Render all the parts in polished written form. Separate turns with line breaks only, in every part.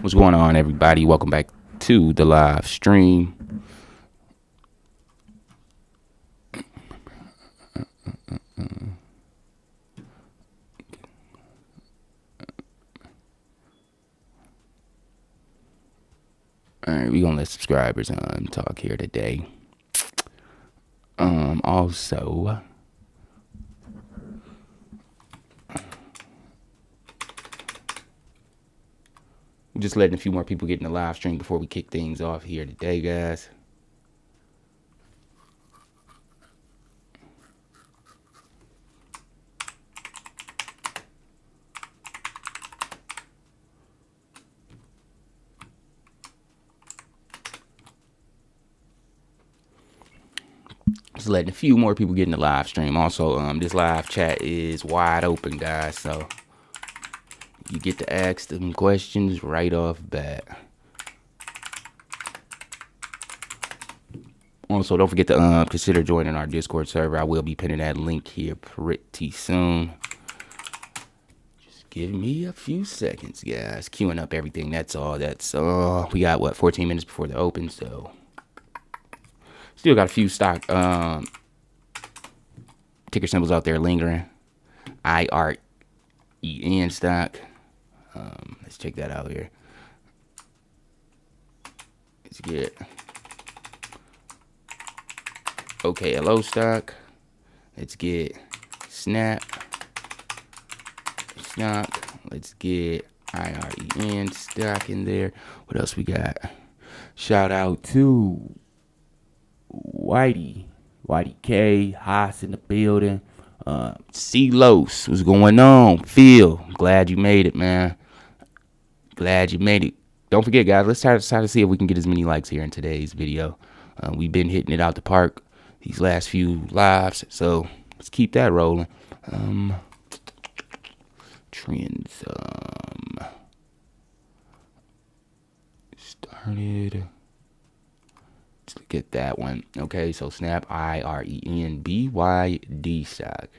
What's going on, everybody? Welcome back to the live stream. All right, we're gonna let subscribers talk here today. Also, we're just letting a few more people get in the live stream before we kick things off here today, guys. Just letting a few more people get in the live stream. Also, this live chat is wide open, guys, so you get to ask them questions right off bat. Also, don't forget to consider joining our Discord server. I will be pinning that link here pretty soon. Just give me a few seconds, guys. Queuing up everything. That's all. We got, what, 14 minutes before the open, so still got a few stock ticker symbols out there lingering. IREN stock. Let's check that out here. Let's get OKLO stock. Let's get Snap. Let's get IREN stock in there. What else we got? Shout out to Whitey K, Haas in the building. C-Los, what's going on? Phil, glad you made it, man. Glad you made it. Don't forget, guys, let's try to see if we can get as many likes here in today's video. We've been hitting it out the park these last few lives, so let's keep that rolling. Trends started. Let's look at that one. Okay, so Snap, IREN, BYD stock.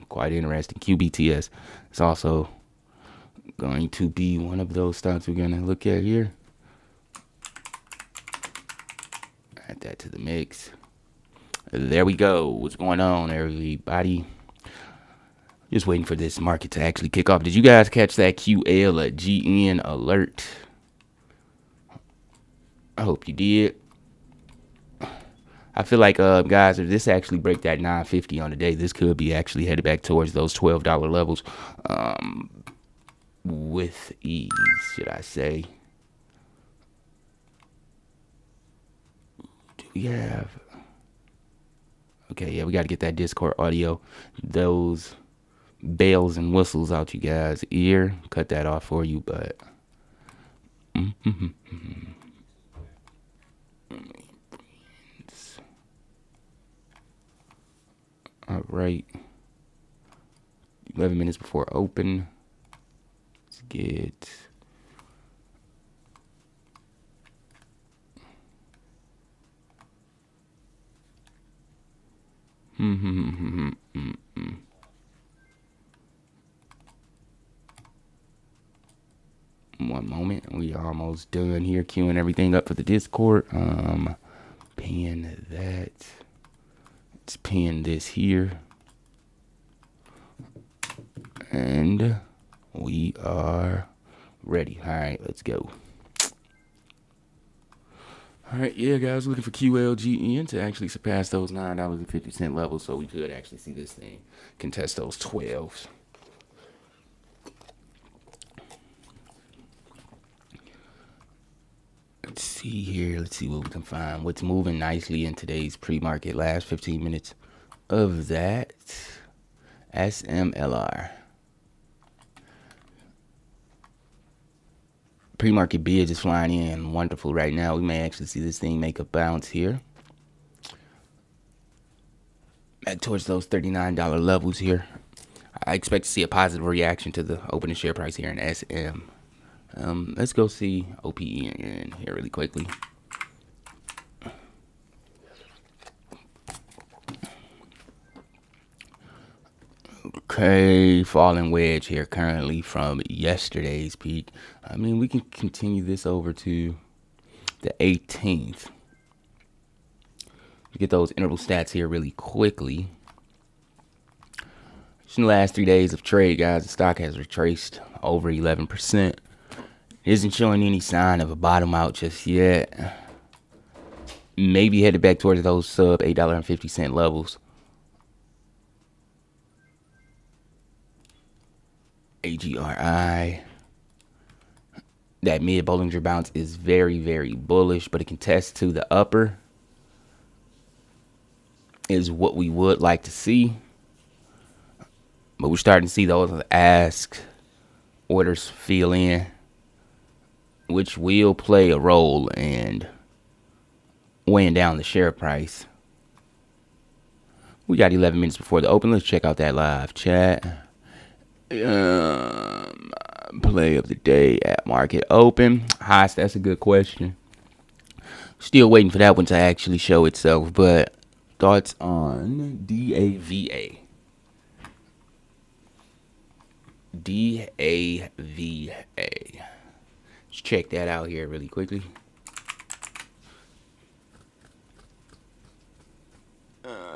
Quite interesting. QBTS. It's also going to be one of those stocks we're going to look at here. Add that to the mix. There we go. What's going on, everybody? Just waiting for this market to actually kick off. Did you guys catch that QLGN alert? I hope you did. I feel like, guys, if this actually break that 950 on the day, this could be actually headed back towards those $12 levels with ease, should I say. Do we have... Okay, yeah, we got to get that Discord audio. Those bells and whistles out you guys' ear. Cut that off for you, but... All right. 11 minutes before open. Let's get... One moment. We are almost done here, queuing everything up for the Discord. Pin that. Let's pin this here. And we are ready. All right, let's go. All right, yeah, guys, looking for QLGN to actually surpass those $9.50 levels, so we could actually see this thing contest those 12s. Let's see here. Let's see what we can find. What's moving nicely in today's pre-market? Last 15 minutes of that. SMLR. Pre-market bids is flying in wonderful right now. We may actually see this thing make a bounce here. Back towards those $39 levels here. I expect to see a positive reaction to the opening share price here in SM. Let's go see OPEN here really quickly. Okay, falling wedge here currently from yesterday's peak. I mean, we can continue this over to the 18th. Get those interval stats here really quickly. Just in the last 3 days of trade, guys, the stock has retraced over 11%. Isn't showing any sign of a bottom out just yet. Maybe headed back towards those sub $8.50 levels. AGRI. That mid Bollinger bounce is very, very bullish, but it can test to the upper is what we would like to see. But we're starting to see those ask orders fill in, which will play a role in weighing down the share price. We got 11 minutes before the open. Let's check out that live chat. Play of the day at market open. Haas, that's a good question. Still waiting for that one to actually show itself, but thoughts on DAVA. DAVA. Let's check that out here really quickly.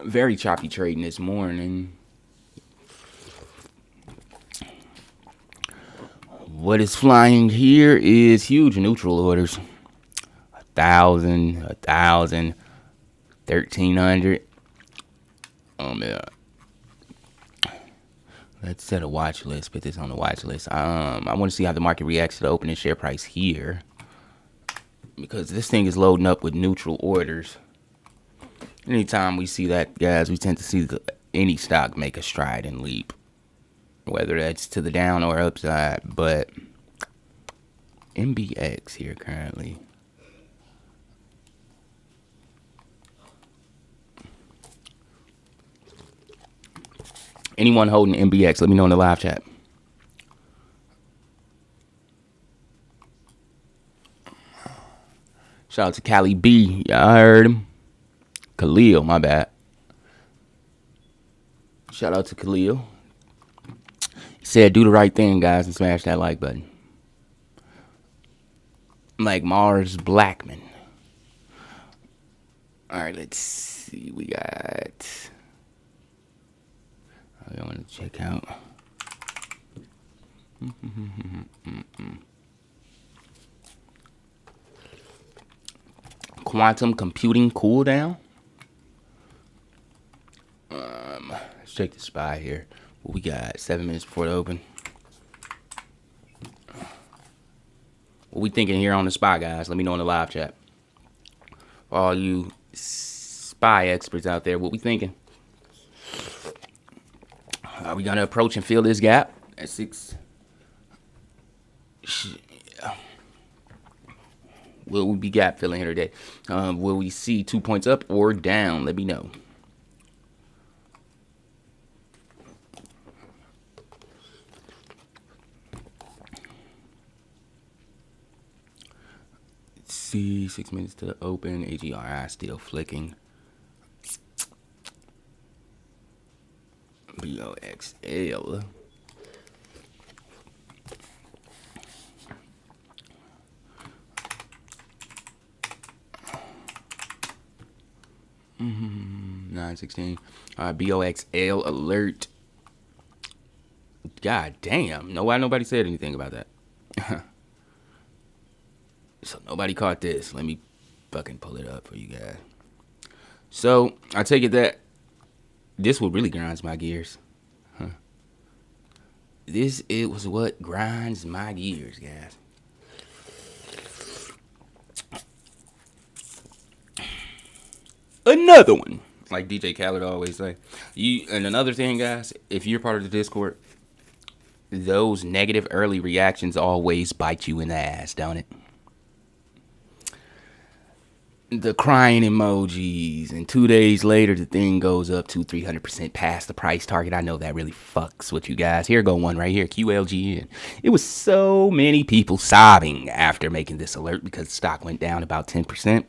Very choppy trading this morning. What is flying here is huge neutral orders. 1,000, 1,000, 1,300. Oh man. Let's set a watch list. Put this on the watch list. I want to see how the market reacts to the opening share price here, because this thing is loading up with neutral orders. Anytime we see that, guys, we tend to see any stock make a stride and leap, whether that's to the down or upside. But MBX here currently. Anyone holding MBX, let me know in the live chat. Shout out to Cali B. Y'all heard him. Khalil, my bad. Shout out to Khalil. He said, do the right thing, guys, and smash that like button. Like Mars Blackman. All right, let's see. We got... I want to check out. Quantum computing cooldown. Let's check the SPY here. What we got? 7 minutes before the open. What we thinking here on the SPY, guys? Let me know in the live chat. For all you SPY experts out there, what we thinking? Are we gonna approach and fill this gap at 6? Will we be gap filling here today? Will we see 2 points up or down? Let me know. Let's see, 6 minutes to the open. AGRI still flicking. BOXL. Mm-hmm. 916. BOXL alert. God damn. Nobody said anything about that. So nobody caught this. Let me fucking pull it up for you guys. So I take it that this what really grinds my gears. It was what grinds my gears, guys. Another one. Like DJ Khaled always say. And another thing, guys, if you're part of the Discord, those negative early reactions always bite you in the ass, don't it? The crying emojis, and 2 days later the thing goes up to 300% past the price target. I know that really fucks with you guys. Here go one right here, QLGN. It was so many people sobbing after making this alert because the stock went down about 10%.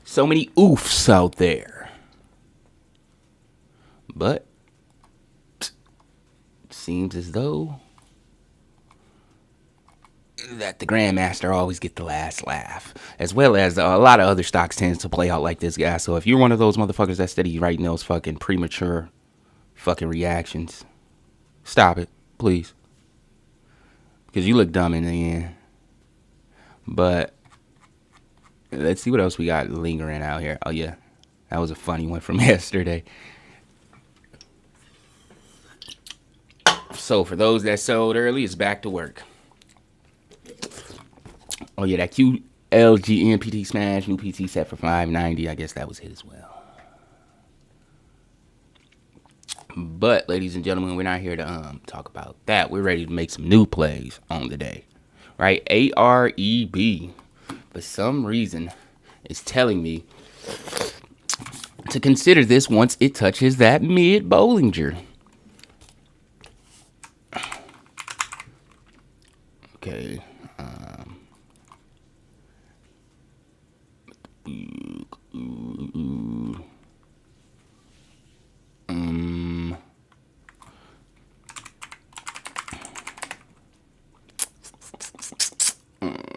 So many oofs out there. But seems as though that the Grandmaster always get the last laugh, as well as a lot of other stocks tend to play out like this, guy. So if you're one of those motherfuckers that steady writing those fucking premature fucking reactions, stop it, please, because you look dumb in the end. But let's see what else we got lingering out here. Oh yeah, that was a funny one from yesterday. So for those that sold early, it's back to work. Oh yeah, that QLGN PT smash, new PT set for 590. I guess that was hit as well. But ladies and gentlemen, we're not here to talk about that. We're ready to make some new plays on the day, right? AREB, for some reason, is telling me to consider this once it touches that mid Bollinger. Okay.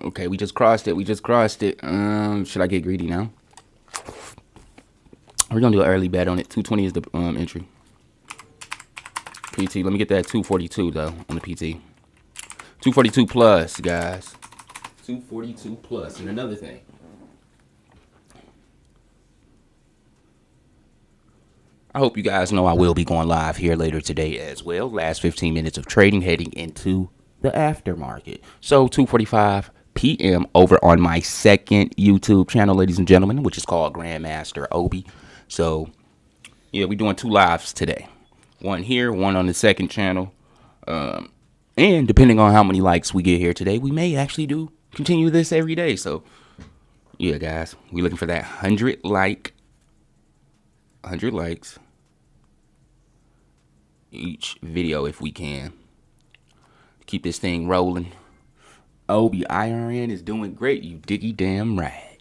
Okay, we just crossed it. Should I get greedy now? We're gonna do an early bet on it. 220 is the entry. PT. Let me get that 242 though on the PT. 242 plus, guys. 242 plus. And another thing. I hope you guys know I will be going live here later today as well. Last 15 minutes of trading heading into the aftermarket. So 2:45 p.m. over on my second YouTube channel, ladies and gentlemen, which is called Grandmaster Obi. So yeah, we're doing 2 lives today. One here, one on the second channel. And depending on how many likes we get here today, we may actually continue this every day. So yeah, guys, we're looking for that 100 likes each video if we can. Keep this thing rolling. Obi IREN is doing great. You diggy damn right.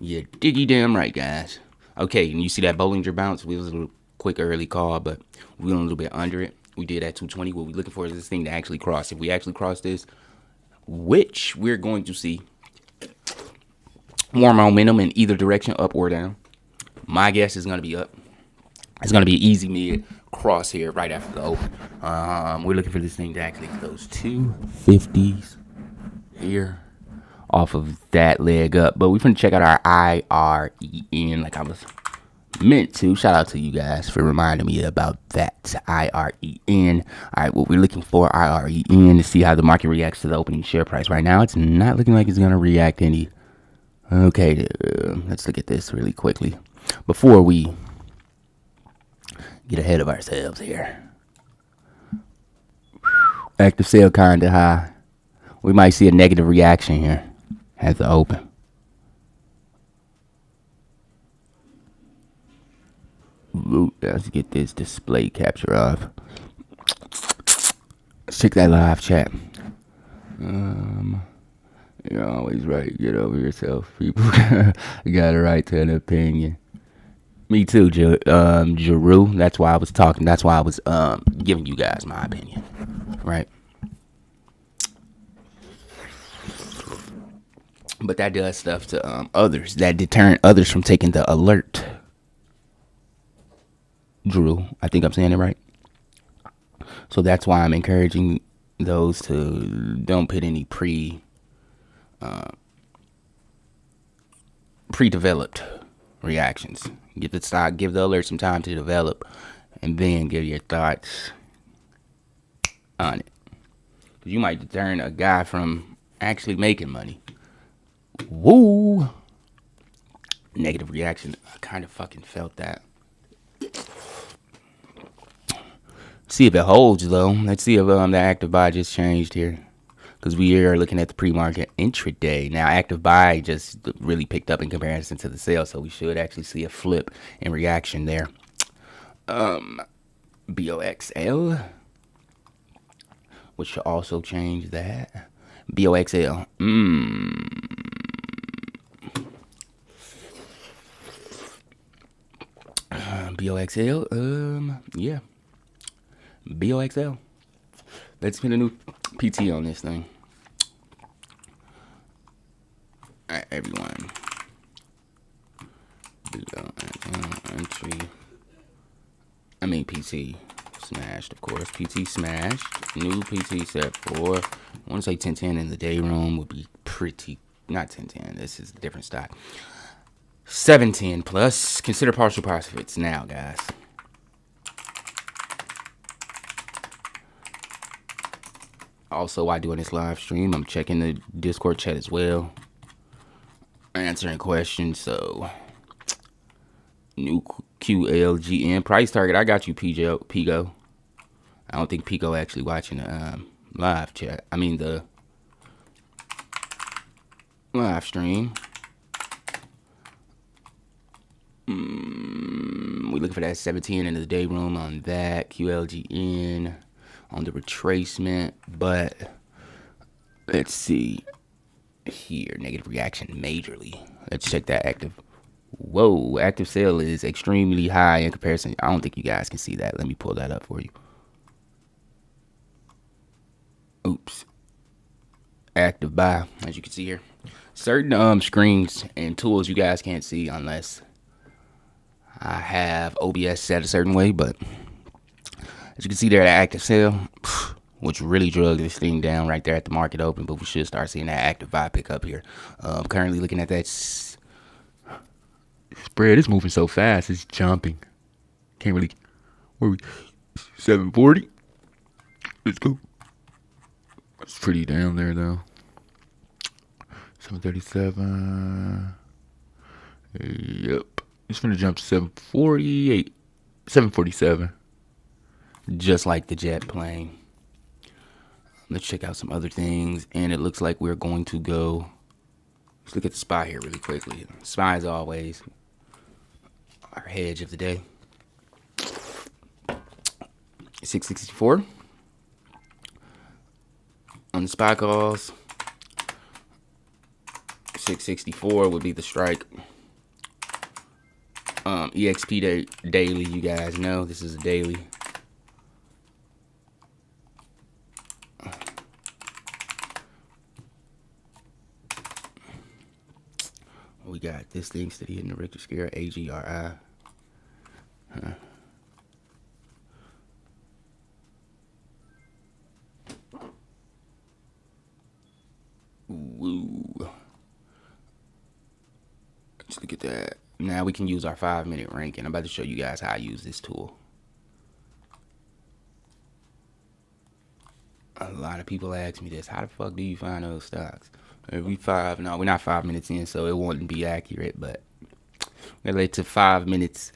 You diggy damn right, guys. Okay, and you see that Bollinger bounce? We was a little quick early call, but we went a little bit under it. We did at 220. What we're looking for is this thing to actually cross. If we actually cross this, which we're going to see more momentum in either direction, up or down. My guess is going to be up. It's going to be an easy mid cross here right after the open. We're looking for this thing to actually close 250s here off of that leg up. But we're going to check out our IREN like I was meant to. Shout out to you guys for reminding me about that IREN. All right, what we're looking for, IREN, to see how the market reacts to the opening share price. Right now, it's not looking like it's going to react any. Okay, let's look at this really quickly before we get ahead of ourselves here. Active sale kind of high. We might see a negative reaction here at the open. Let's get this display capture off. Let's check that live chat. You're always right. Get over yourself. People got a right to an opinion. Me too, Jeru. That's why I was talking. That's why I was giving you guys my opinion. Right? But that does stuff to others. That deter others from taking the alert. Drew, I think I'm saying it right. So that's why I'm encouraging those to don't put any pre-developed reactions. Give the stock, give the alert some time to develop, and then give your thoughts on it. Because you might deter a guy from actually making money. Woo! Negative reaction. I kind of fucking felt that. See if it holds, though. Let's see if the active buy just changed here. Because we are looking at the pre-market intraday. Now, active buy just really picked up in comparison to the sale. So we should actually see a flip in reaction there. BOXL. Which should also change that. BOXL. BOXL. Yeah. BOXL. Let's put a new PT on this thing. All right, everyone. Entry. I mean PT smashed, of course. PT smashed. New PT set for. I want to say 1010 in the day room would be pretty. Not 1010. This is a different stock. 710 plus. Consider partial profits now, guys. Also, while doing this live stream, I'm checking the Discord chat as well, answering questions. So, new QLGM price target. I got you, Pigo. I don't think Pigo actually watching the live chat. I mean the live stream. We're looking for that 17 in the day room on that QLGN. On the retracement, but let's see here. Negative reaction majorly. Let's check that active. Whoa, active sale is extremely high in comparison. I don't think you guys can see that. Let me pull that up for you. Oops. Active buy, as you can see here. Certain screens and tools you guys can't see unless I have OBS set a certain way, but as you can see there, the active sale, which really drug this thing down right there at the market open, but we should start seeing that active buy pick up here. Currently looking at that spread. It's moving so fast, it's jumping. Can't really. Where we? 740. Let's go. It's pretty down there though. 737. Yep. It's gonna jump to 748. 747. Just like the jet plane. Let's check out some other things. And it looks like we're going to go. Let's look at the SPY here really quickly. SPY, as always, our hedge of the day. 664. On the SPY calls, 664 would be the strike. EXP daily, you guys know this is a daily. We got this thing steady hitting the Richter scale, AGRI. Woo. Let's look at that. Now we can use our 5-minute ranking. I'm about to show you guys how I use this tool. A lot of people ask me this. How the fuck do you find those stocks? No, we're not 5 minutes in, so it wouldn't be accurate, but that led to 5 minutes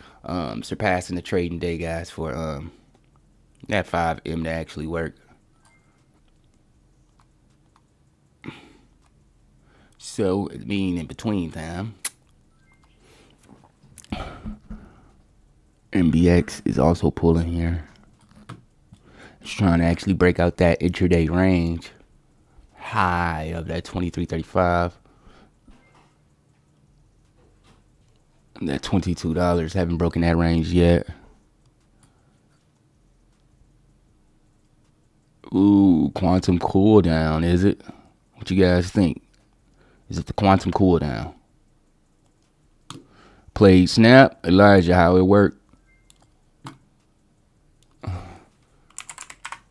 surpassing the trading day, guys, for that 5M to actually work. So it mean in between time, MBX is also pulling here. It's trying to actually break out that intraday range high of that 23.35. That $22 haven't broken that range yet. Ooh, quantum cool down, is it? What you guys think? Is it the quantum cool down? Played snap, Elijah, how it worked?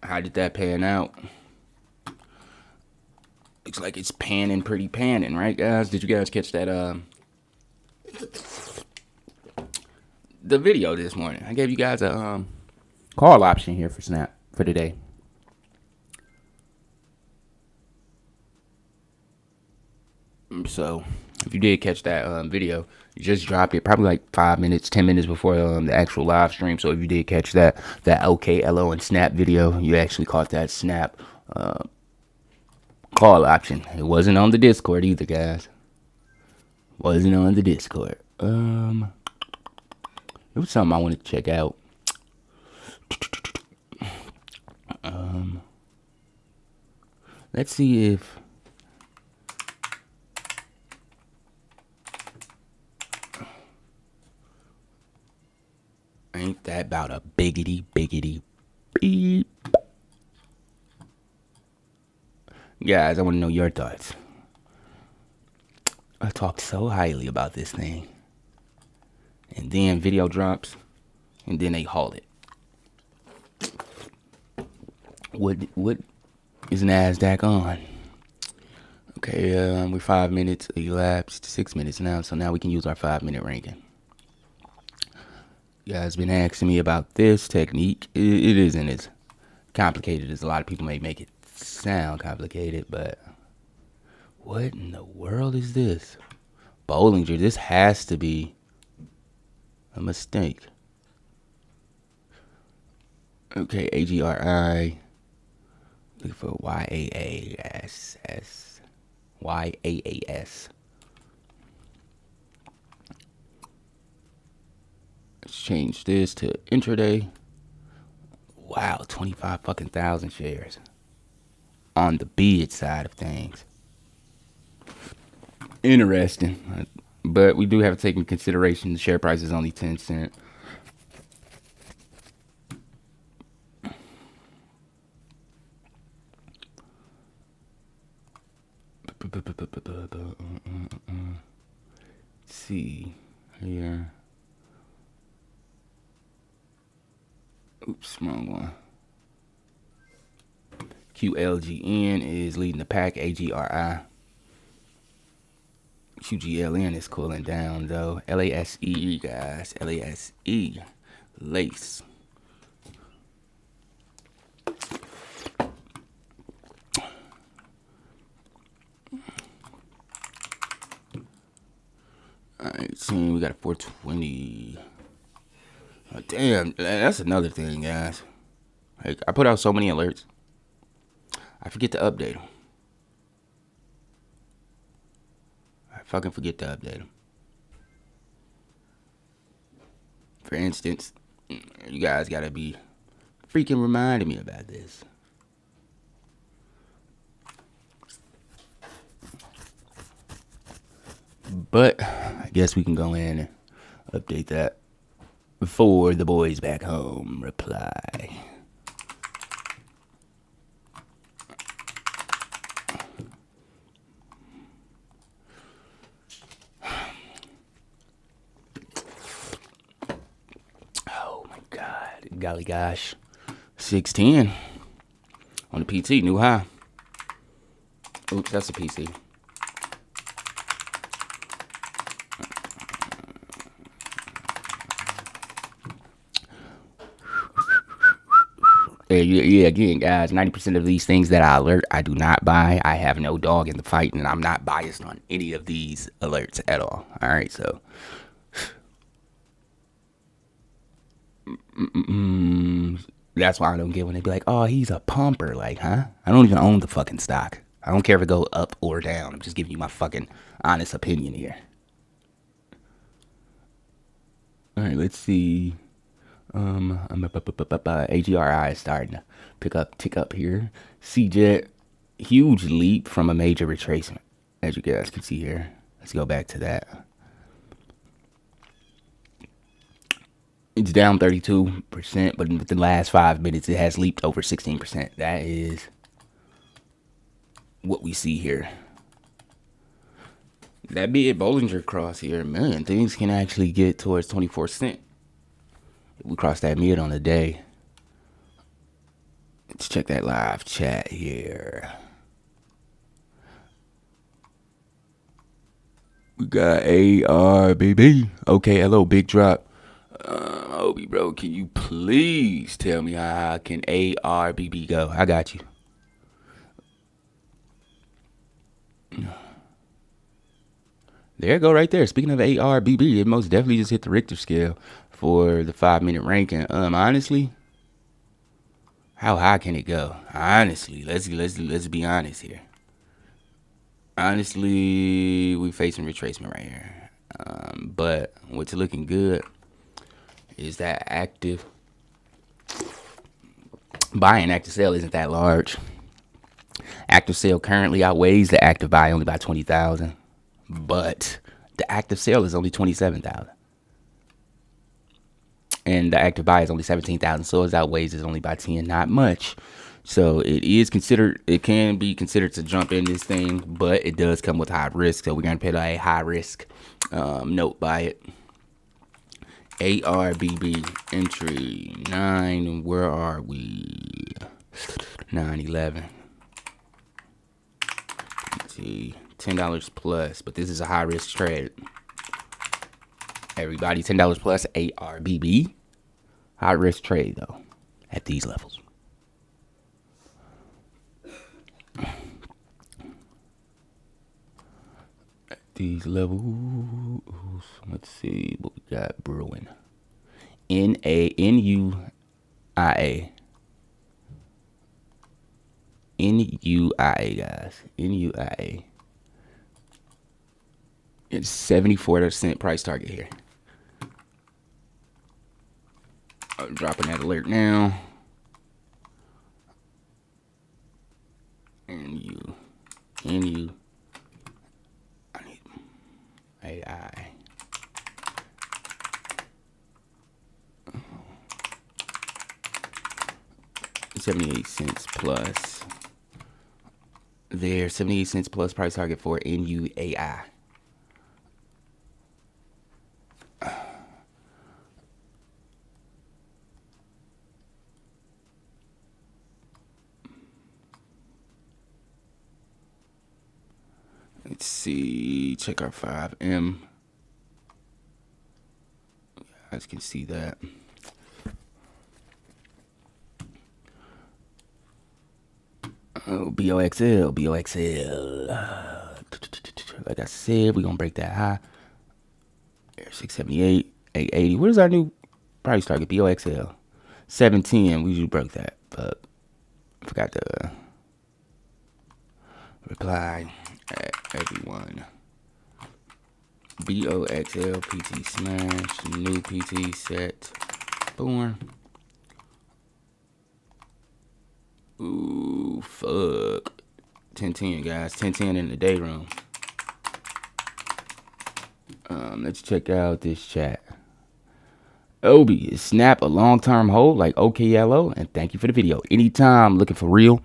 How did that pan out? Looks like it's panning, pretty panning, right, guys? Did you guys catch that the video this morning? I gave you guys a call option here for snap for today. So if you did catch that video, you just dropped it probably like 5 minutes, 10 minutes before the actual live stream. So if you did catch that OKLO and snap video, you actually caught that snap call option. It wasn't on the Discord either, guys. Wasn't on the Discord. It was something I wanted to check out. Let's see if that about a biggity beep. Guys, I want to know your thoughts. I talked so highly about this thing, and then video drops, and then they halt it. What is NASDAQ on? Okay, we're 5 minutes elapsed, 6 minutes now, so now we can use our 5-minute ranking. You guys been asking me about this technique. It isn't as complicated as a lot of people may make it sound complicated, but what in the world is this? Bollinger, this has to be a mistake. Okay, AGRI. Looking for YAAS. Let's change this to intraday. Wow, 25,000 shares on the bid side of things. Interesting, but we do have to take into consideration the share price is only 10 cents. Let's see here. Oops, wrong one. QLGN is leading the pack. AGRI. QGLN is cooling down though. LASE, guys. LASE. Lace. Alright, see, we got a 420. Oh, damn, that's another thing, guys. Like, I put out so many alerts, I forget to update them. I fucking forget to update them. For instance, you guys gotta be freaking reminding me about this. But I guess we can go in and update that before the boys back home reply. Oh my God, golly gosh. 610 on the PT, new high. Oops, that's a PC. Yeah, again, guys, 90% of these things that I alert, I do not buy. I have no dog in the fight, and I'm not biased on any of these alerts at all. All right, so. That's why I don't get when they be like, oh, he's a pumper. Like, huh? I don't even own the fucking stock. I don't care if it go up or down. I'm just giving you my fucking honest opinion here. All right, let's see. AGRI is starting to tick up here. CJET, huge leap from a major retracement, as you guys can see here. Let's go back to that. It's down 32%, but in the last 5 minutes, it has leaped over 16%. That is what we see here. That be it, Bollinger cross here, man. Things can actually get towards 24 cents. We crossed that mid on the day. Let's check that live chat here. We got ARBB. OKLO, big drop. Obi, bro, can you please tell me how can ARBB go? I got you. There you go right there. Speaking of ARBB, it most definitely just hit the Richter scale for the 5-minute ranking. Honestly, how high can it go? Honestly, let's be honest here. Honestly, we facing retracement right here. But what's looking good is that active buy and active sale isn't that large. Active sale currently outweighs the active buy only by 20,000, but the active sale is only 27,000. and the active buy is only 17,000, so it outweighs it only by 10, not much. So it can be considered to jump in this thing, but it does come with high risk, so we're going to put a high risk note by it. ARBB entry 9, where are we? 911. $10 plus, but this is a high risk trade. Everybody, $10 plus ARBB. High risk trade though, at these levels. At these levels, let's see what we got brewing. NUIA. NUIA, guys. NUIA. It's 74% price target here. I'm dropping that alert now. NUIA. AI. 78 cents plus. There, 78 cents plus price target for NUAI. Let's see, check our 5M. You guys can see that. Oh, BOXL. Like I said, we're going to break that high. 678, 880. What is our new price target? BOXL. 710. We just broke that, but I forgot to reply at everyone. BOXL, PT smash, new PT set. Boom. Ooh, fuck. 1010, guys. 1010 in the day room. Let's check out this chat. Obi, is Snap a long-term hold like OKLO? And thank you for the video. Anytime looking for real.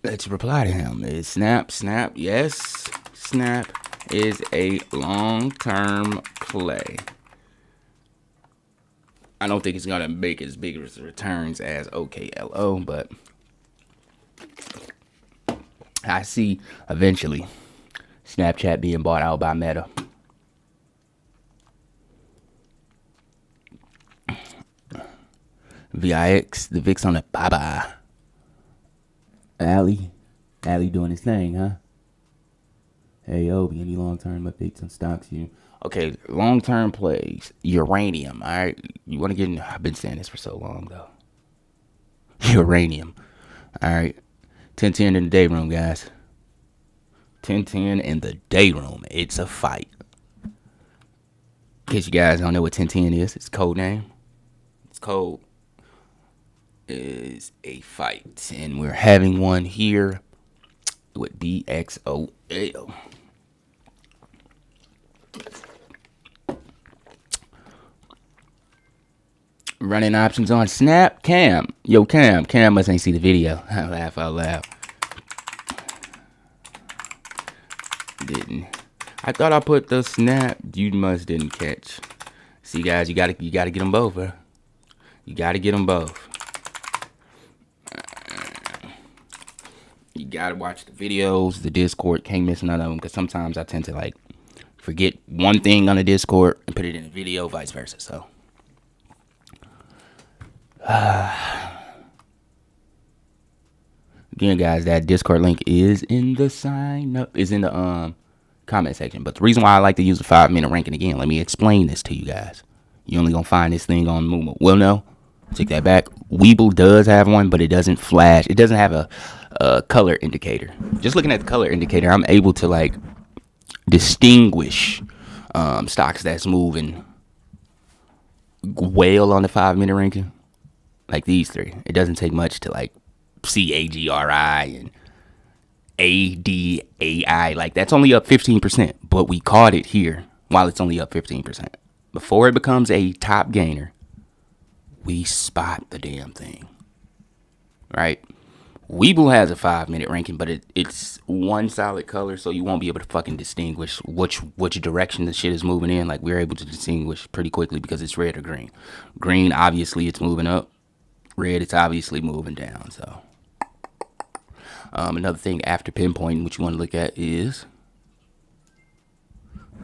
Let's reply to him. Is Snap, yes. Snap is a long-term play. I don't think it's going to make as big as returns as OKLO, but I see eventually Snapchat being bought out by Meta. VIX, the VIX on the bye-bye. Ali doing his thing, huh? Hey, Obi, any long-term updates on stocks you... Okay, long-term plays. Uranium, all right? You want to get in... I've been saying this for so long, though. Uranium, all right? 1010 in the day room, guys. 1010 in the day room. It's a fight. In case you guys don't know what 1010 is, it's code name. It's code. Is a fight. And we're having one here with BXOL. Running options on Snap. Cam must ain't see the video. I laugh out loud. Didn't. I thought I put the Snap. You must didn't catch. See, guys, you gotta get them both, bro. You gotta get them both. You gotta watch the videos, the Discord. Can't miss none of them, because sometimes I tend to like forget one thing on the Discord and put it in a video, vice versa. So again, guys, that Discord link is in the comment section. But the reason why I like to use the 5-minute ranking again, let me explain this to you guys. You're only gonna find this thing on Moomoo. Well, no, take that back. Weeble does have one, but it doesn't flash. It doesn't have a color indicator. Just looking at the color indicator, I'm able to like distinguish stocks that's moving well on the 5-minute ranking. Like these three. It doesn't take much to like see AGRI and ADAI. Like that's only up 15%, but we caught it here while it's only up 15%. Before it becomes a top gainer, we spot the damn thing, right? Weeble has a 5-minute ranking, but it's one solid color, so you won't be able to fucking distinguish which direction the shit is moving in. Like, we're able to distinguish pretty quickly because it's red or green. Green, obviously, it's moving up. Red, it's obviously moving down. So, another thing after pinpointing, what you want to look at is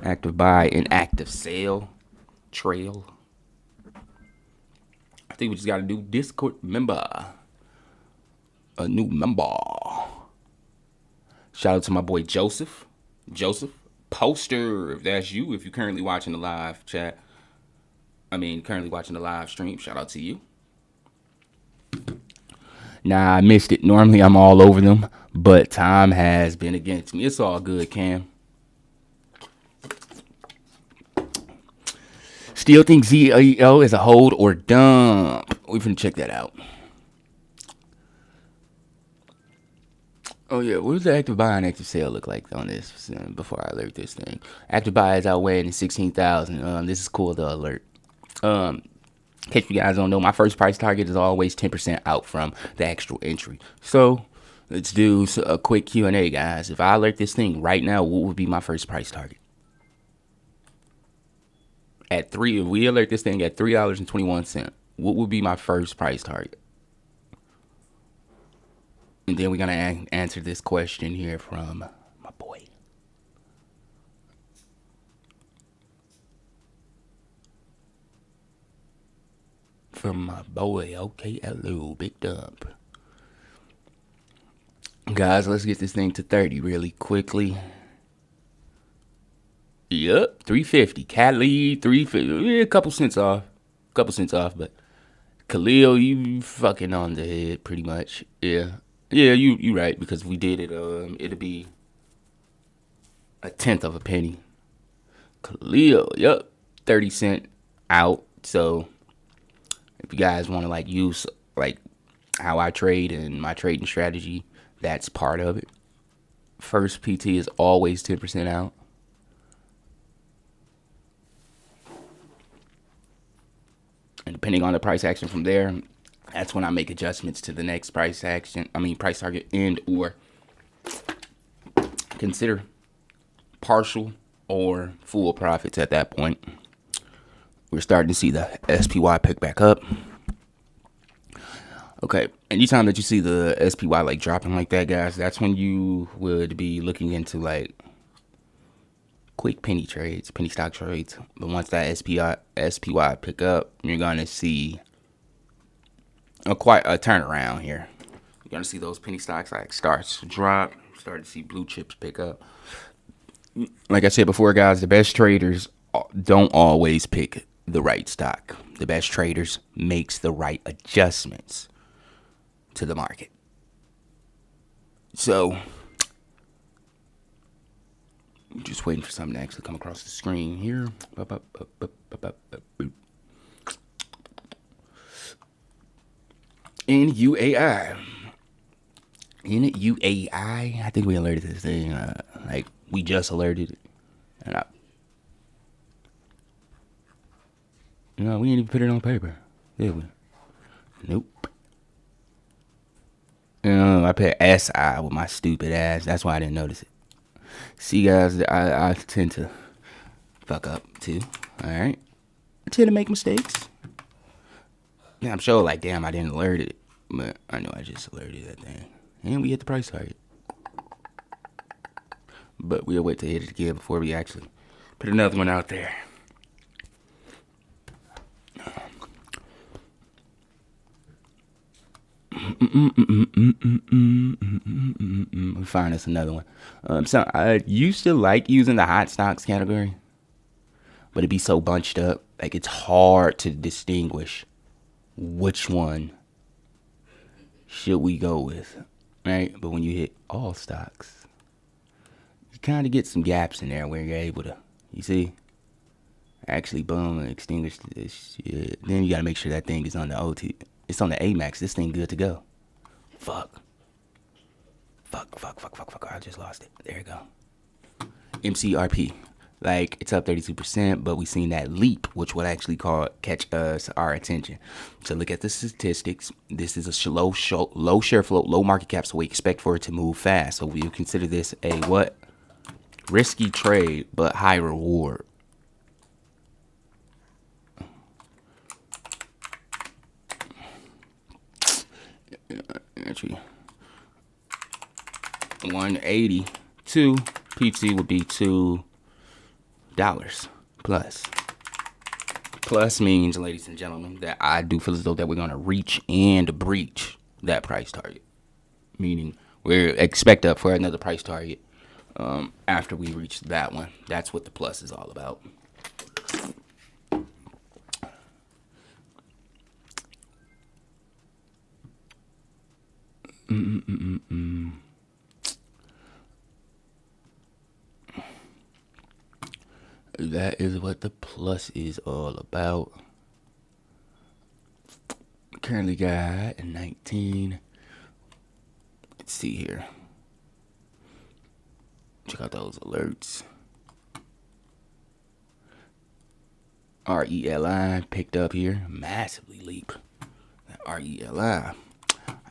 active buy and active sell trail. I think we just got to do Discord member. A new member. Shout out to my boy Joseph. Poster, if that's you, if you're currently watching the live chat. Currently watching the live stream. Shout out to you. Nah, I missed it. Normally I'm all over them, but time has been against me. It's all good, Cam. Still think ZEO is a hold or dump. We finna check that out. Oh, yeah. What does the active buy and active sale look like on this before I alert this thing? Active buy is outweighing in 16,000. This is cool to alert. In case you guys don't know, my first price target is always 10% out from the actual entry. So let's do a quick Q&A, guys. If I alert this thing right now, what would be my first price target? If we alert this thing at $3.21, what would be my first price target? And then we're going to answer this question here from my boy. From my boy, OKLO, big dump. Guys, let's get this thing to 30 really quickly. Yep, 350. Cat lead, 350. A couple cents off, but Khalil, you fucking on the head pretty much. Yeah, you right, because if we did it, it'd be 1/10 of a penny. Khalil, yep, 30 cent out. So if you guys want to use how I trade and my trading strategy, that's part of it. First PT is always 10% out. And depending on the price action from there, that's when I make adjustments to the next price target, and or consider partial or full profits at that point. We're starting to see the SPY pick back up. Okay, anytime that you see the SPY dropping like that, guys, that's when you would be looking into quick penny stock trades. But once that SPY pick up, you're gonna see quite a turnaround here. You're gonna see those penny stocks start to drop, start to see blue chips pick up. Like I said before, guys, the best traders don't always pick the right stock. The best traders makes the right adjustments to the market. So I'm just waiting for something to actually come across the screen here. NUAI. I think we alerted this thing. We just alerted it. And no, we didn't even put it on paper, did we? Nope. I put SI with my stupid ass. That's why I didn't notice it. See, guys, I tend to fuck up too. All right, I tend to make mistakes. Yeah, I'm sure. Damn, I didn't alert it, but I know I just alerted that thing, and we hit the price target. But we'll wait to hit it again before we actually put another one out there. We'll find us another one. So I used to like using the hot stocks category, but it'd be so bunched up, it's hard to distinguish which one should we go with, right? But when you hit all stocks, you kind of get some gaps in there where you're able to, you see, actually boom and extinguish this shit. Then you gotta make sure that thing is on the OT. It's on the AMAX. This thing good to go. Fuck. I just lost it. There you go. MCRP. like it's up 32%, but we seen that leap, which would actually catch our attention. So look at the statistics. This is a low share float, low market cap, so we expect for it to move fast. So we consider this a what? Risky trade, but high reward. Entry 182 PT would be $2 plus. Plus means, ladies and gentlemen, that I do feel as though that we're gonna reach and breach that price target. Meaning we're expect up for another price target after we reach that one. That's what the plus is all about. That is what the plus is all about. Currently got 19. Let's see here. Check out those alerts. RELI picked up here. Massively leap. RELI.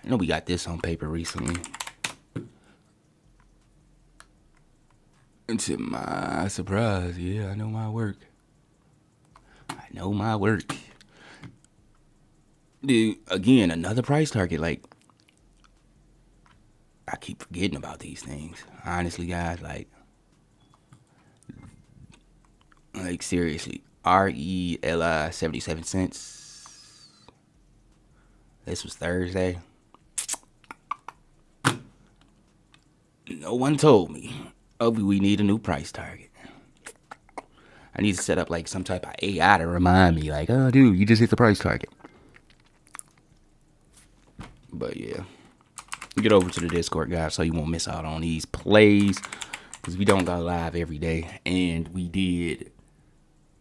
I know we got this on paper recently. And to my surprise, yeah, I know my work. Dude, again, another price target. Like, I keep forgetting about these things. Honestly, guys, like seriously. RELI 77 cents. This was Thursday. No one told me. Obi, we need a new price target. I need to set up like some type of AI to remind me, like, oh, dude, you just hit the price target. But yeah, get over to the Discord, guys, so you won't miss out on these plays, because we don't go live every day, and we did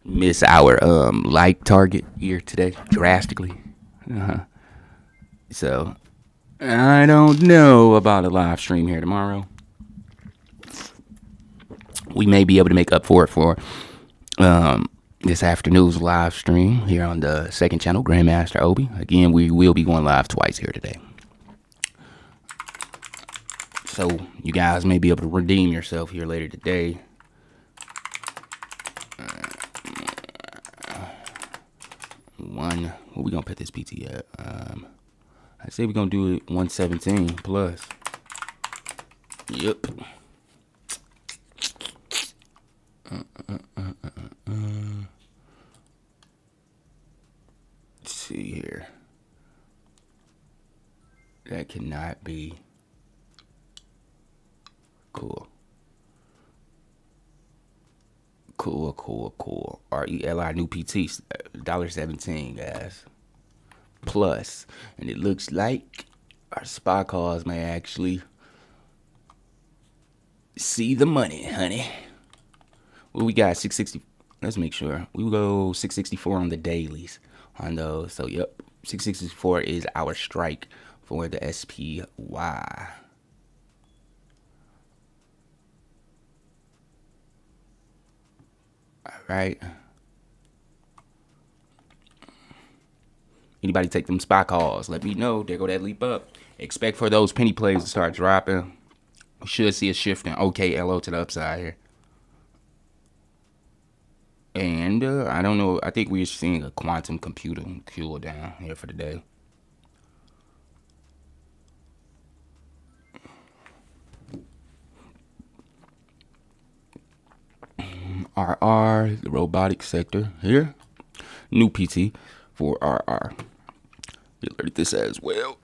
miss our like target here today drastically. So I don't know about a live stream here tomorrow. We may be able to make up for it for this afternoon's live stream here on the second channel, Grandmaster Obi. Again, we will be going live twice here today. So you guys may be able to redeem yourself here later today. What we gonna put this PT at? I say we're gonna do it 117 plus. Yep. Let's see here. That cannot be cool. Cool. RELI new PT $1.17, guys. Plus, and it looks like our spy calls may actually see the money, honey. Well, we got 660. Let's make sure we will go 664 on the dailies on those. So yep, 664 is our strike for the SPY. All right. Anybody take them spy calls? Let me know. There go that leap up. Expect for those penny plays to start dropping. We should see a shift in OKLO to the upside here. And I don't know. I think we're seeing a quantum computer cool down here for the day. RR, the robotic sector here. New PT for RR. You learned this as well.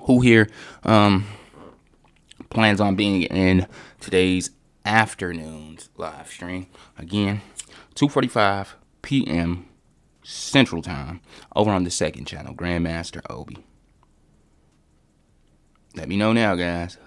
Who here plans on being in today's afternoon's live stream? Again, 2:45 p.m. Central Time over on the second channel, Grandmaster Obi. Let me know now, guys.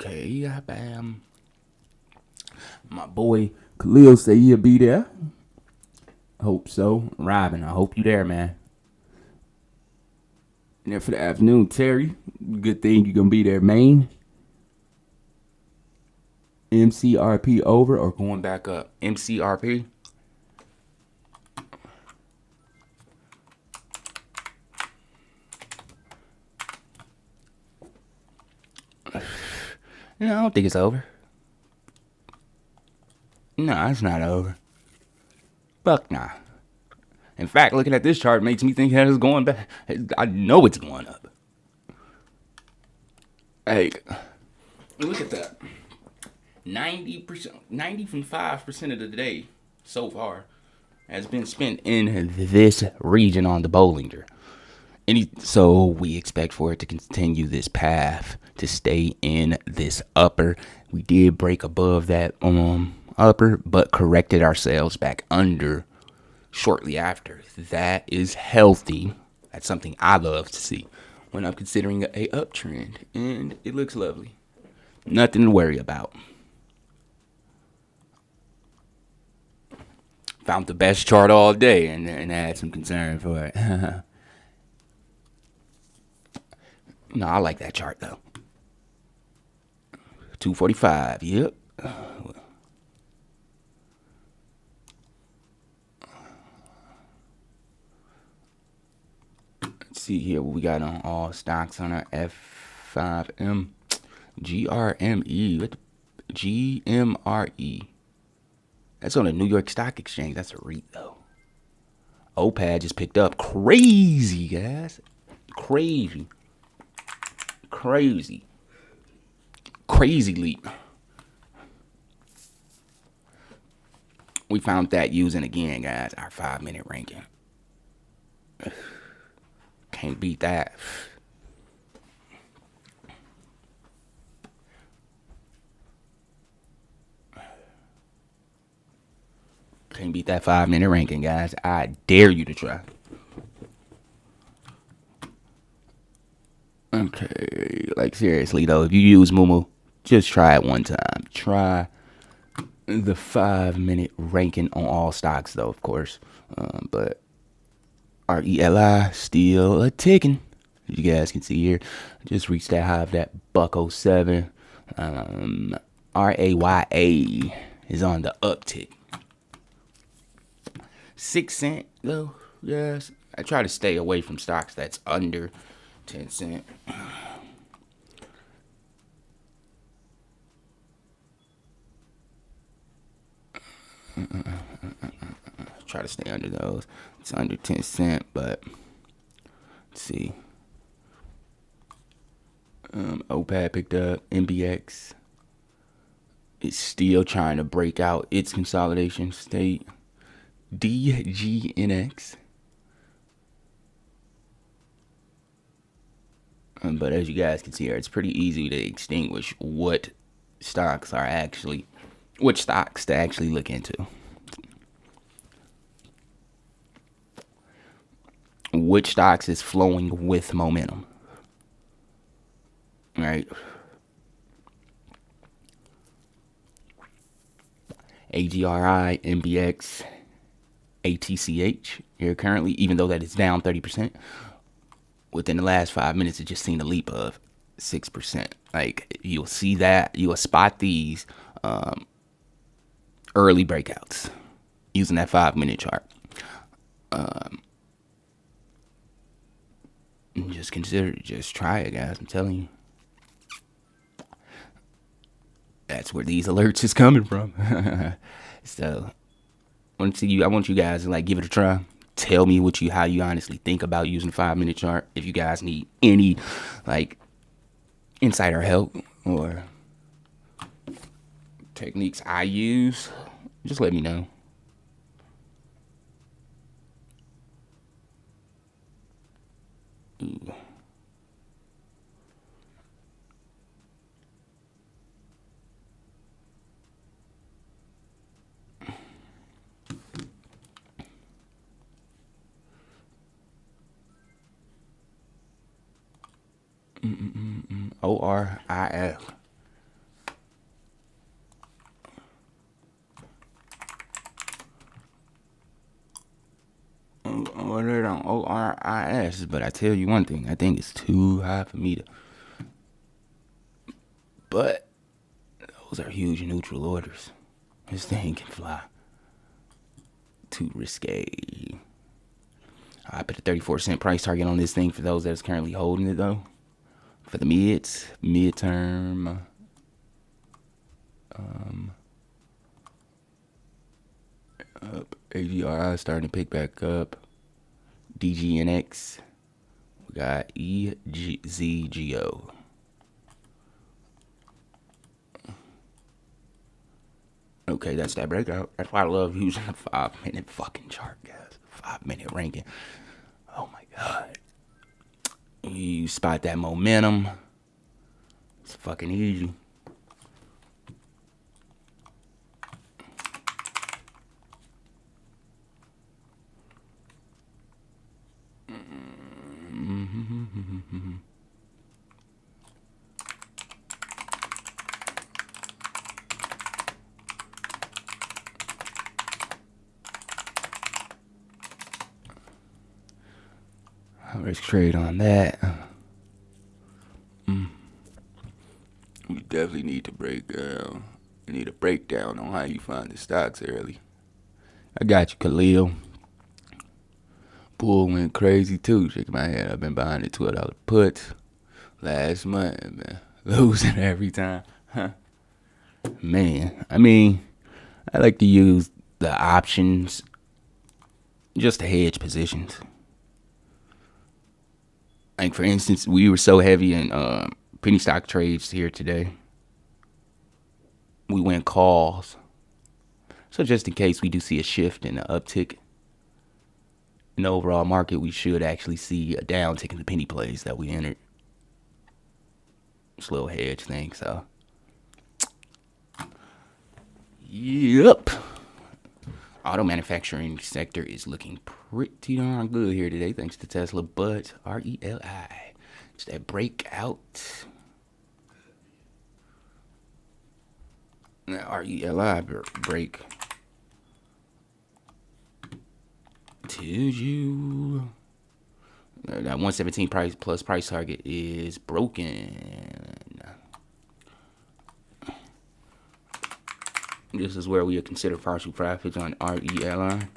Okay, bam. My boy Khalil say he'll be there. Hope so. Robin, I hope you there, man. And then for the afternoon, Terry, good thing you gonna be there, man. MCRP over or going back up? MCRP. No, I don't think it's over. No, it's not over. Fuck nah. In fact, looking at this chart makes me think that it's going back. I know it's going up. Hey, look at that. 95% of the day so far has been spent in this region on the Bollinger. So we expect for it to continue this path to stay in this upper. We did break above that upper, but corrected ourselves back under shortly after. That is healthy. That's something I love to see when I'm considering a uptrend, and it looks lovely. Nothing to worry about. Found the best chart all day, and I had some concern for it. No, I like that chart though. 245. Yep. Let's see here what we got on all stocks on our F5M. GRME. What the, GMRE. That's on the New York Stock Exchange. That's a REIT though. OPAD just picked up. Crazy, guys. Crazy leap. We found that using again, guys, our 5-minute ranking. Can't beat that. Can't beat that 5-minute ranking, guys. I dare you to try. Okay, like seriously though, if you use Moomoo, just try it one time. Try the 5-minute ranking on all stocks though, of course. But RELI still a ticking. As you guys can see here, just reached that high of that $1.07. RAYA is on the uptick. 6 cent though, yes. I try to stay away from stocks that's under 10 cent. Try to stay under those. It's under 10 cent, but let's see. OPAD picked up. MBX is still trying to break out its consolidation state. DGNX. But as you guys can see here, it's pretty easy to extinguish which stocks to actually look into. Which stocks is flowing with momentum. Right? AGRI, MBX, ATCH here currently, even though that is down 30%. Within the last 5 minutes, it just seen a leap of 6%. Like, you'll see that. You'll spot these early breakouts using that 5-minute chart. Just try it, guys. I'm telling you. That's where these alerts is coming from. So, I want you guys to give it a try. Tell me how you honestly think about using 5-minute chart. If you guys need any insider help or techniques I use, just let me know. Ooh. ORIF. RIS, but I tell you one thing, I think it's too high for me to. But those are huge neutral orders. This thing can fly. Too risque. I put a 34-cent price target on this thing for those that's currently holding it though. For the midterm. Up. AGRI starting to pick back up. DGNX. We got EZGO. Okay, that's that breakout. That's why I love using the 5-minute fucking chart, guys. 5-minute ranking. Oh my god. You spot that momentum. It's fucking easy. Risk trade on that. We definitely need to break down. We need a breakdown on how you find the stocks early. I got you, Khalil. Bull went crazy too. Shaking my head. I've been buying the $12 puts last month, man. Losing every time. Man, I mean, I like to use the options just to hedge positions. Like, for instance, we were so heavy in penny stock trades here today. We went calls. So just in case we do see a shift in the uptick in the overall market, we should actually see a downtick in the penny plays that we entered. It's a little hedge thing, so. Yep. Auto manufacturing sector is looking pretty darn good here today, thanks to Tesla. But RELI, it's that breakout. RELI break. Tells you that 117 price plus price target is broken. This is where we consider partial profits on RELI.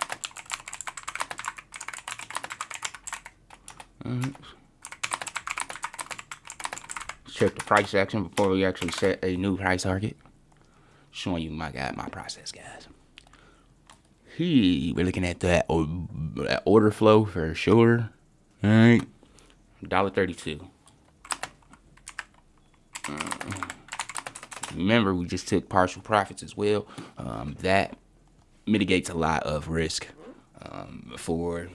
Let's check the price action before we actually set a new price target. Showing you my process, guys. We're looking at that order flow for sure. All right, $1.32. Remember, we just took partial profits as well. That mitigates a lot of risk for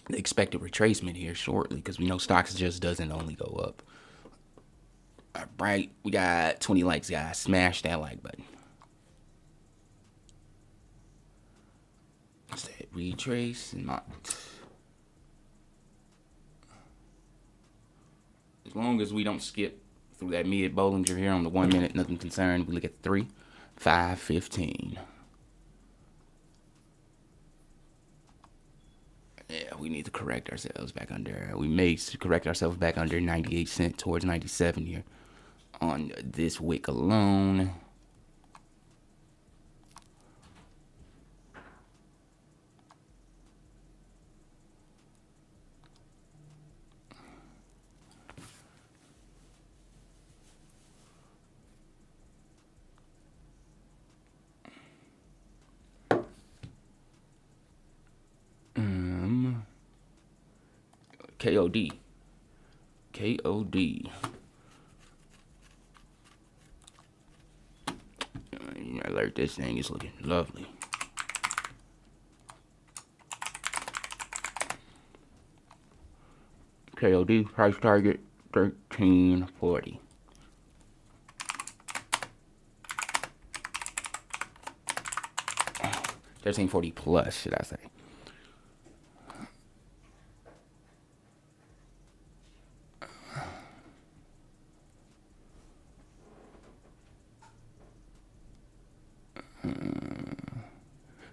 the expected retracement here shortly, because we know stocks just doesn't only go up. All right, we got 20 likes, guys. Smash that like button. What's that? Retrace and not. As long as we don't skip through that mid Bollinger here on the 1 minute, nothing concerned. We look at 3, 5, 15. Yeah, we need to correct ourselves back under. We may correct ourselves back under 98 cents towards 97 here on this wick alone. KOD. Alert, this thing is looking lovely. KOD price target 1340. $13.40 plus, should I say?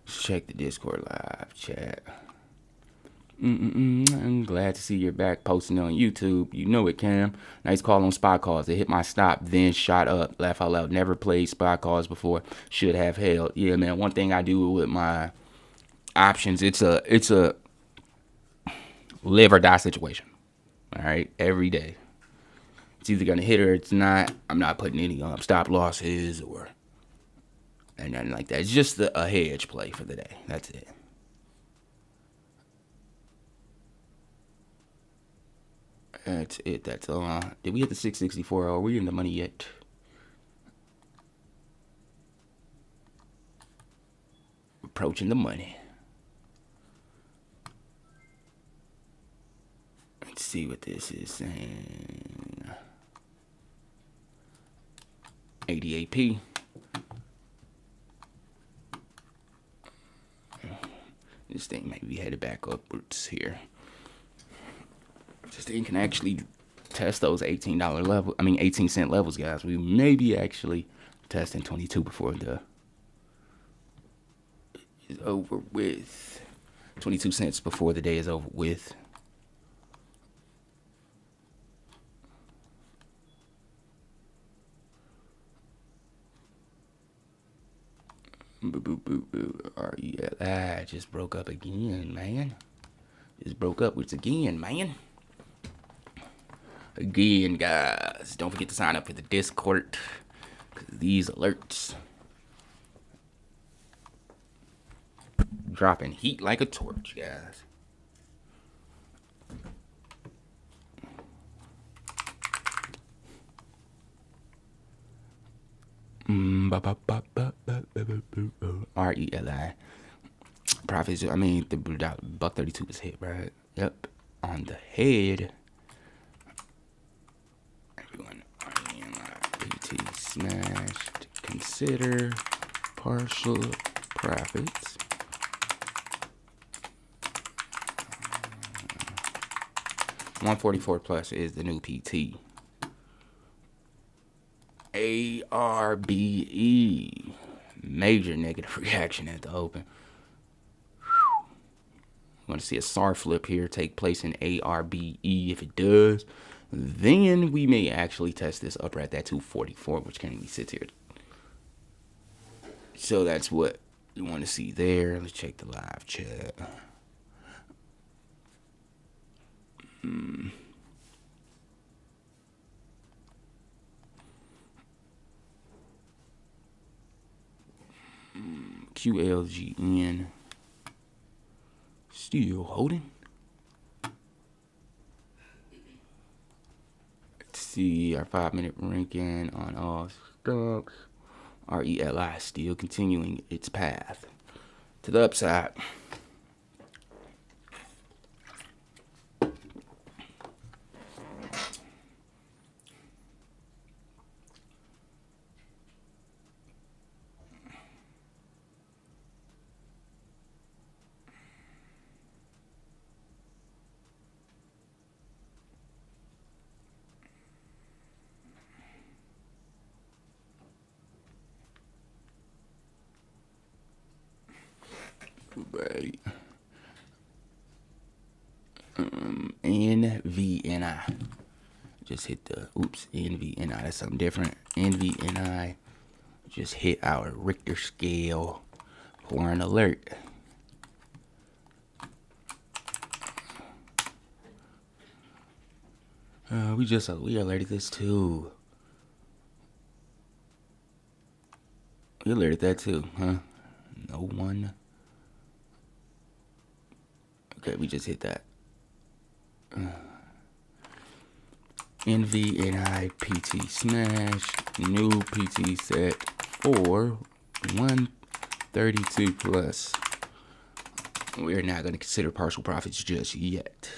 Check the Discord live chat. I'm glad to see you're back posting on YouTube. You know it, Cam. Nice call on spot calls. It hit my stop, then shot up. Laugh out loud. Never played spot calls before. Should have held. Yeah, man. One thing I do with my options, it's a live or die situation. All right, every day. It's either gonna hit or it's not. I'm not putting any stop losses or nothing like that. It's just a hedge play for the day. That's it. That's it. That's all. Did we hit the 664? Are we in the money yet? Approaching the money. Let's see what this is saying. 88p. This thing may be headed back upwards here. This thing can actually test those $18 level. 18-cent levels, guys. We may be actually testing 22 before the is over with. 22 cents before the day is over with. RELI just broke up again, man. Just broke up once again, man. Again, guys, don't forget to sign up for the Discord, because these alerts dropping heat like a torch, guys. RELI profits. The buck 32 was hit, right? Yep, on the head. Everyone, PT smashed. Consider partial profits. $144 plus is the new PT. ARBE, major negative reaction at the open. Want to see a SAR flip here take place in ARBE. If it does, then we may actually test this upper at that 244, which currently sits here. So that's what we want to see there. Let's check the live chat. QLGN still holding. Let's see our 5-minute ranking on all stocks. RELI still continuing its path to the upside. Right. NVNI. Just hit the, NVNI. That's something different. NVNI just hit our Richter scale for an alert. We alerted this too. We alerted that too, huh? No one. Okay, we just hit that. NVNI PT smashed. New PT set for 132 plus. We're not going to consider partial profits just yet.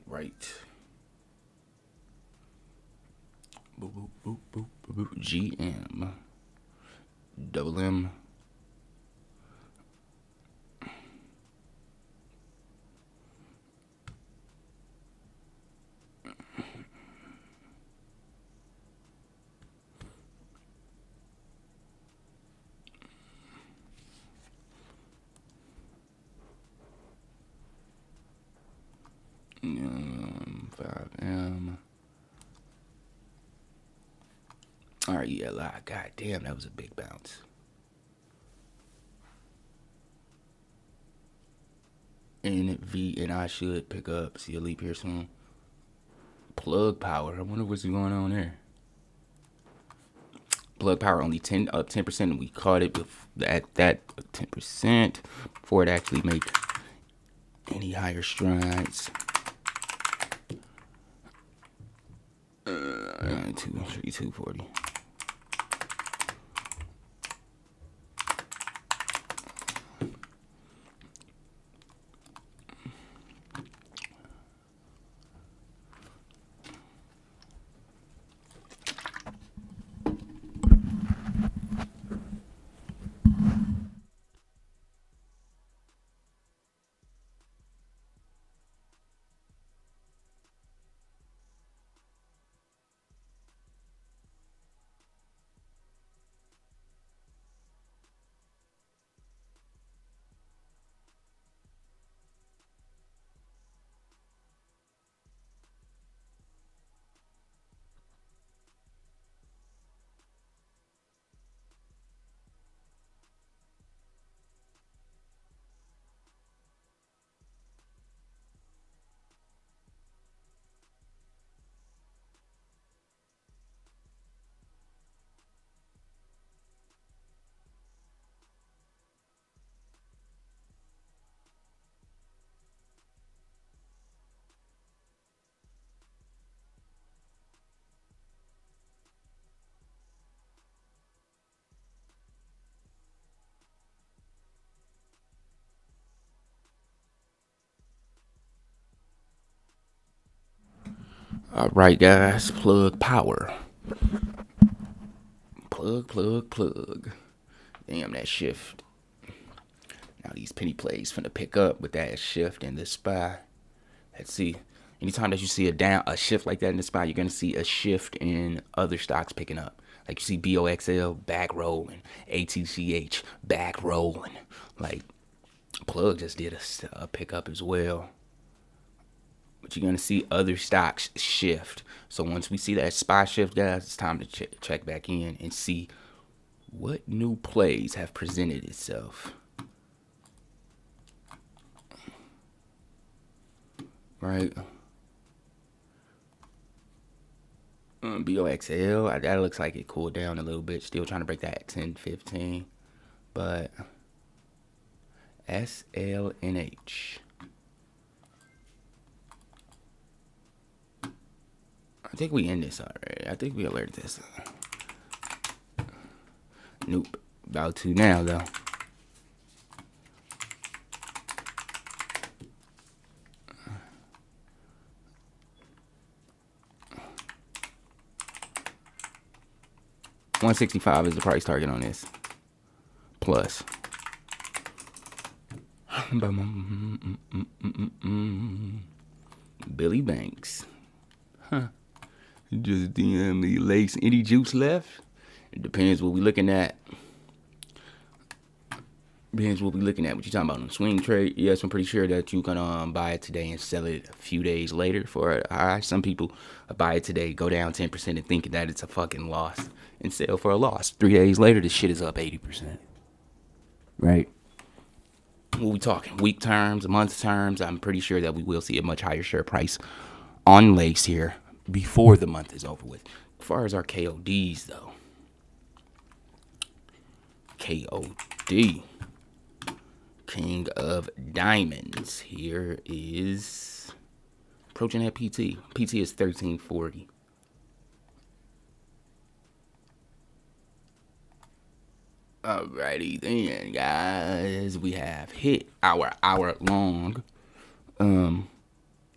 Right. Boop, boop, boop, boop, boop. GM. Double M. 5M. RELI. God damn, that was a big bounce. NV and I should pick up. See a leap here soon. Plug power. I wonder what's going on there. Plug power only up 10%, and we caught it with that 10% before it actually made any higher strides. 240. All right, guys. Plug power. Plug. Damn, that shift. Now these penny plays finna pick up with that shift in this SPY. Let's see. Anytime that you see a shift like that in the SPY, you're gonna see a shift in other stocks picking up. Like you see BOXL back rolling, ATCH back rolling. Like Plug just did a pickup as well. But you're gonna see other stocks shift. So once we see that SPY shift, guys, it's time to check back in and see what new plays have presented itself. Right. BOXL, that looks like it cooled down a little bit. Still trying to break that 10-15. But SLNH. I think we end this already. I think we alerted this. Nope. About to now, though. $165 is the price target on this. Plus. Billy Banks. Huh. Just DM me Lace. Any juice left? It depends what we looking at. Depends what we looking at. What you talking about on swing trade? Yes, I'm pretty sure that you can buy it today and sell it a few days later for a high. Some people buy it today, go down 10% and think that it's a fucking loss and sell for a loss. 3 days later, this shit is up 80%. Right? What we talking? Week terms, month terms? I'm pretty sure that we will see a much higher share price on Lace here before the month is over with. As far as our KODs, though. KOD. King of Diamonds. Here is approaching that PT. PT is 1340. Alrighty then, guys. We have hit our hour-long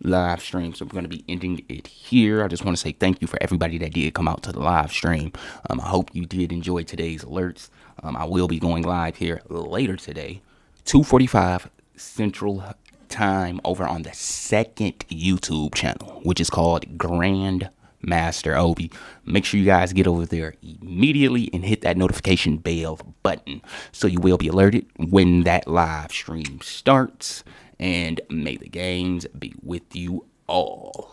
live stream, so we're going to be ending it here. I just want to say thank you for everybody that did come out to the live stream. I hope you did enjoy today's alerts. I will be going live here later today, 2:45 Central Time, over on the second YouTube channel, which is called Grandmaster Obi. Make sure you guys get over there immediately and hit that notification bell button so you will be alerted when that live stream starts. And may the gains be with you all.